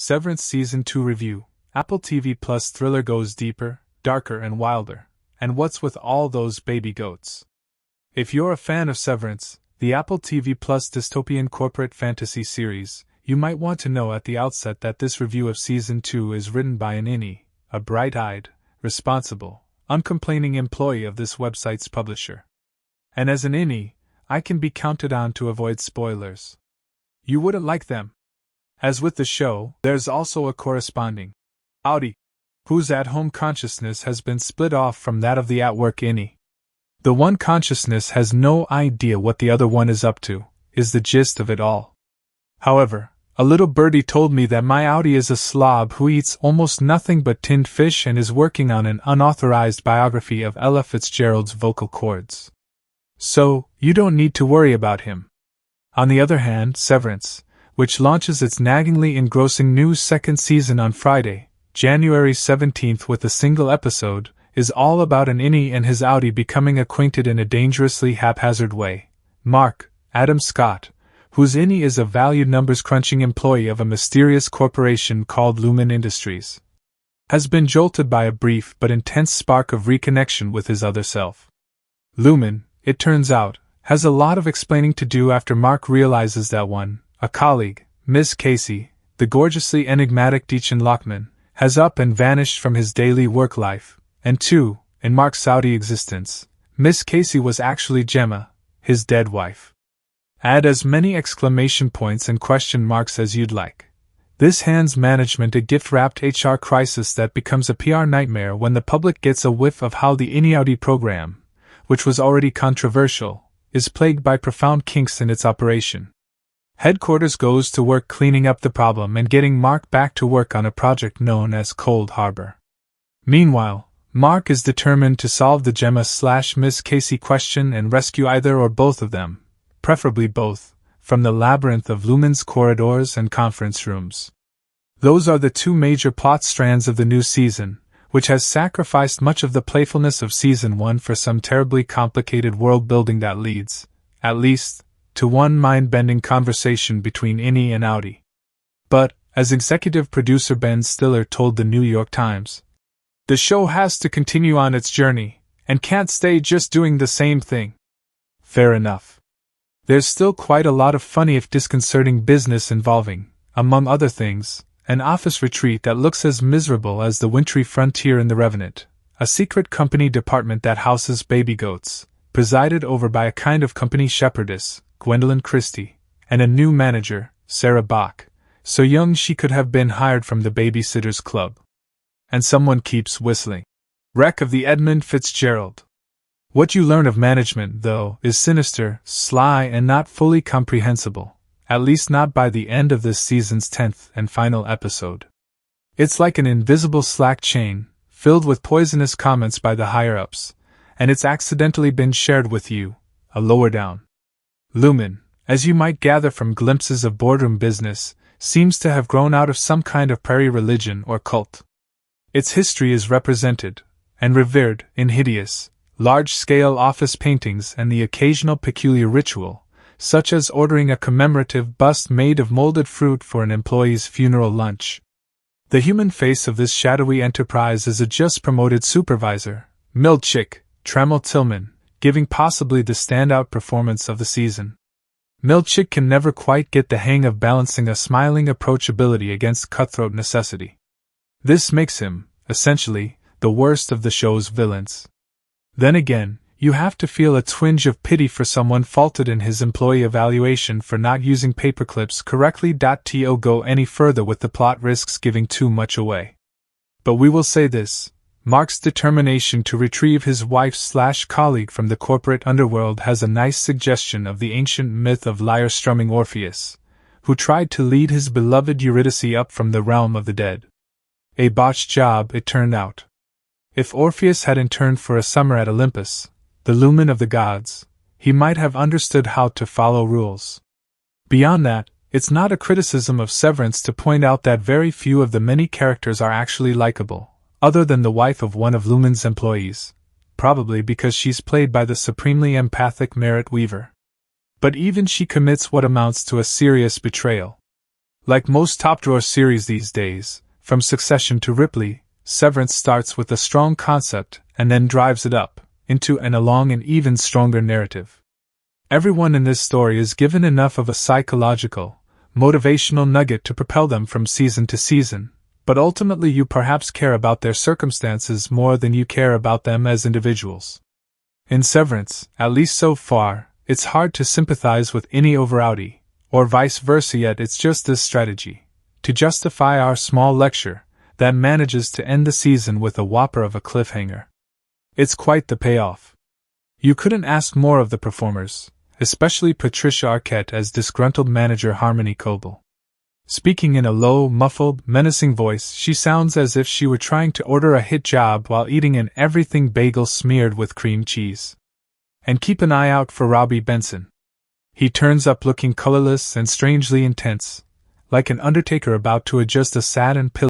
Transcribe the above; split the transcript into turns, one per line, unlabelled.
Severance Season 2 Review. Apple TV Plus thriller goes deeper, darker and wilder. And what's with all those baby goats? If you're a fan of Severance, the Apple TV Plus dystopian corporate fantasy series, you might want to know at the outset that this review of Season 2 is written by an innie, a bright-eyed, responsible, uncomplaining employee of this website's publisher. And as an innie, I can be counted on to avoid spoilers. You wouldn't like them. As with the show, there's also a corresponding outie, whose at-home consciousness has been split off from that of the at-work innie. The one consciousness has no idea what the other one is up to, is the gist of it all. However, a little birdie told me that my outie is a slob who eats almost nothing but tinned fish and is working on an unauthorized biography of Ella Fitzgerald's vocal cords. So, you don't need to worry about him. On the other hand, Severance, which launches its naggingly engrossing new second season on Friday, January 17th with a single episode, is all about an innie and his outie becoming acquainted in a dangerously haphazard way. Mark, Adam Scott, whose innie is a valued numbers-crunching employee of a mysterious corporation called Lumen Industries, has been jolted by a brief but intense spark of reconnection with his other self. Lumen, it turns out, has a lot of explaining to do after Mark realizes that one, a colleague, Miss Casey, the gorgeously enigmatic Deacon Lockman, has up and vanished from his daily work life, and two, in Mark's outie existence, Miss Casey was actually Gemma, his dead wife. Add as many exclamation points and question marks as you'd like. This hands management a gift-wrapped HR crisis that becomes a PR nightmare when the public gets a whiff of how the innie-outie program, which was already controversial, is plagued by profound kinks in its operation. Headquarters goes to work cleaning up the problem and getting Mark back to work on a project known as Cold Harbor. Meanwhile, Mark is determined to solve the Gemma/Miss Casey question and rescue either or both of them, preferably both, from the labyrinth of Lumen's corridors and conference rooms. Those are the two major plot strands of the new season, which has sacrificed much of the playfulness of Season 1 for some terribly complicated world-building that leads, at least, to one mind-bending conversation between innie and outie. But, as executive producer Ben Stiller told the New York Times, the show has to continue on its journey, and can't stay just doing the same thing. Fair enough. There's still quite a lot of funny if disconcerting business involving, among other things, an office retreat that looks as miserable as the wintry frontier in The Revenant, a secret company department that houses baby goats, presided over by a kind of company shepherdess, Gwendolyn Christie, and a new manager, Sarah Bach, so young she could have been hired from the Babysitters Club. And someone keeps whistling. Wreck of the Edmund Fitzgerald. What you learn of management, though, is sinister, sly, and not fully comprehensible, at least not by the end of this season's 10th and final episode. It's like an invisible slack chain, filled with poisonous comments by the higher-ups, and it's accidentally been shared with you, a lower down. Lumen, as you might gather from glimpses of boardroom business, seems to have grown out of some kind of prairie religion or cult. Its history is represented, and revered, in hideous, large-scale office paintings and the occasional peculiar ritual, such as ordering a commemorative bust made of molded fruit for an employee's funeral lunch. The human face of this shadowy enterprise is a just-promoted supervisor, Milchick Trammell Tillman, giving possibly the standout performance of the season. Milchick can never quite get the hang of balancing a smiling approachability against cutthroat necessity. This makes him, essentially, the worst of the show's villains. Then again, you have to feel a twinge of pity for someone faulted in his employee evaluation for not using paperclips correctly. To go any further with the plot risks giving too much away. But we will say this. Mark's determination to retrieve his wife/colleague from the corporate underworld has a nice suggestion of the ancient myth of lyre-strumming Orpheus, who tried to lead his beloved Eurydice up from the realm of the dead. A botched job, it turned out. If Orpheus had interned for a summer at Olympus, the lumen of the gods, he might have understood how to follow rules. Beyond that, it's not a criticism of Severance to point out that very few of the many characters are actually likable, other than the wife of one of Lumen's employees, probably because she's played by the supremely empathic Merritt Weaver. But even she commits what amounts to a serious betrayal. Like most top-drawer series these days, from Succession to Ripley, Severance starts with a strong concept and then drives it up into a long and even stronger narrative. Everyone in this story is given enough of a psychological, motivational nugget to propel them from season to season, but ultimately you perhaps care about their circumstances more than you care about them as individuals. In Severance, at least so far, it's hard to sympathize with innie over outie, or vice versa, yet it's just this strategy, to justify our small lecture, that manages to end the season with a whopper of a cliffhanger. It's quite the payoff. You couldn't ask more of the performers, especially Patricia Arquette as disgruntled manager Harmony Coble. Speaking in a low, muffled, menacing voice, she sounds as if she were trying to order a hit job while eating an everything bagel smeared with cream cheese. And keep an eye out for Robbie Benson. He turns up looking colorless and strangely intense, like an undertaker about to adjust a satin pillow